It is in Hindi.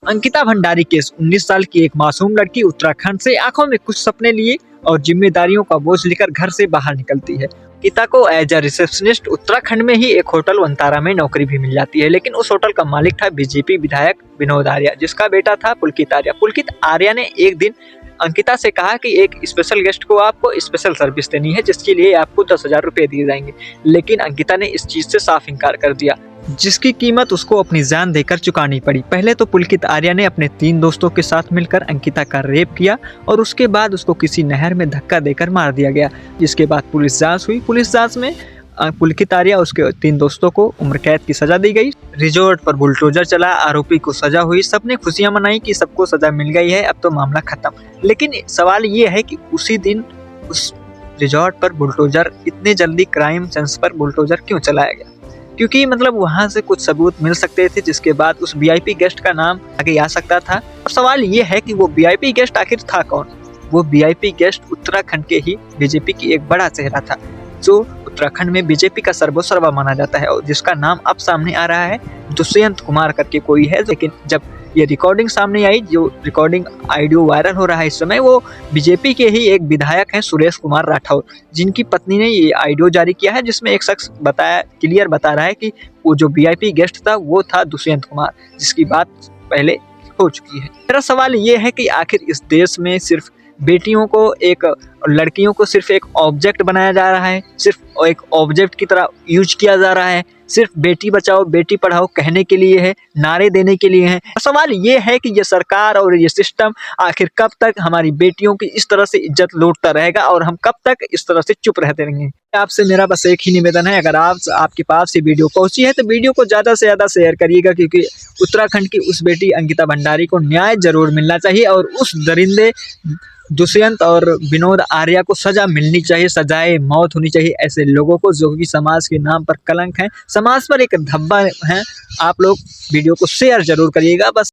अंकिता भंडारी केस। 19 साल की एक मासूम लड़की उत्तराखंड से आंखों में कुछ सपने लिए और जिम्मेदारियों का बोझ लेकर घर से बाहर निकलती है। अंकिता को एज अ रिसेप्शनिस्ट उत्तराखंड में ही एक होटल वनतारा में नौकरी भी मिल जाती है, लेकिन उस होटल का मालिक था बीजेपी विधायक विनोद आर्या, जिसका बेटा था पुलकित आर्या। पुलकित आर्या ने एक दिन अंकिता से कहा कि एक स्पेशल गेस्ट को आपको स्पेशल सर्विस देनी है, जिसके लिए आपको 10,000 रुपए दिए जाएंगे। लेकिन अंकिता ने इस चीज से साफ इनकार कर दिया, जिसकी कीमत उसको अपनी जान देकर चुकानी पड़ी। पहले तो पुलकित आर्या ने अपने 3 दोस्तों के साथ मिलकर अंकिता का रेप किया और उसके बाद उसको किसी नहर में धक्का देकर मार दिया गया, जिसके बाद पुलिस जांच हुई। पुलिस जांच में पुलकित आर्या उसके 3 दोस्तों को उम्र कैद की सजा दी गई। रिजॉर्ट पर बुलडोजर चला, आरोपी को सजा हुई। सबने खुशियां मनाई कि सबको सजा मिल गई है, अब तो मामला खत्म। लेकिन सवाल ये है कि उसी दिन उस रिजॉर्ट पर बुलडोजर, इतने जल्दी क्राइम सेंस पर बुलडोजर क्यों चलाया गया? क्योंकि मतलब वहां से कुछ सबूत मिल सकते थे, जिसके बाद उस वीआईपी गेस्ट का नाम आगे आ सकता था। और सवाल ये है कि वो वीआईपी गेस्ट आखिर था कौन? वो वीआईपी गेस्ट उत्तराखंड के ही बीजेपी की एक बड़ा चेहरा था, जो उत्तराखंड में बीजेपी का सर्वोसर्वा माना जाता है और जिसका नाम अब सामने आ रहा है, दुष्यंत कुमार करके कोई है। लेकिन जब ये रिकॉर्डिंग सामने आई, जो रिकॉर्डिंग ऑडियो वायरल हो रहा है इस समय, वो बीजेपी के ही एक विधायक हैं सुरेश कुमार राठौर, जिनकी पत्नी ने ये ऑडियो जारी किया है, जिसमें एक शख्स क्लियर बता रहा है कि वो जो वीआईपी गेस्ट था वो था दुष्यंत कुमार, जिसकी बात पहले हो चुकी है। मेरा सवाल ये है कि आखिर इस देश में सिर्फ बेटियों को, एक लड़कियों को सिर्फ एक ऑब्जेक्ट बनाया जा रहा है, सिर्फ एक ऑब्जेक्ट की तरह यूज किया जा रहा है, सिर्फ बेटी बचाओ बेटी पढ़ाओ कहने के लिए है, नारे देने के लिए है। सवाल ये है कि ये सरकार और ये सिस्टम आखिर कब तक हमारी बेटियों की इस तरह से इज्जत लूटता रहेगा और हम कब तक इस तरह से चुप रहते रहेंगे? आपसे मेरा बस एक ही निवेदन है, अगर आपके पास ये वीडियो पहुंची है तो वीडियो को ज़्यादा से ज़्यादा शेयर करिएगा, क्योंकि उत्तराखंड की उस बेटी अंकिता भंडारी को न्याय जरूर मिलना चाहिए और उस दरिंदे दुष्यंत और विनोद आर्या को सजा मिलनी चाहिए, सजाए मौत होनी चाहिए ऐसे लोगों को, जो कि समाज के नाम पर कलंक है, समाज पर एक धब्बा है। आप लोग वीडियो को शेयर जरूर करिएगा। बस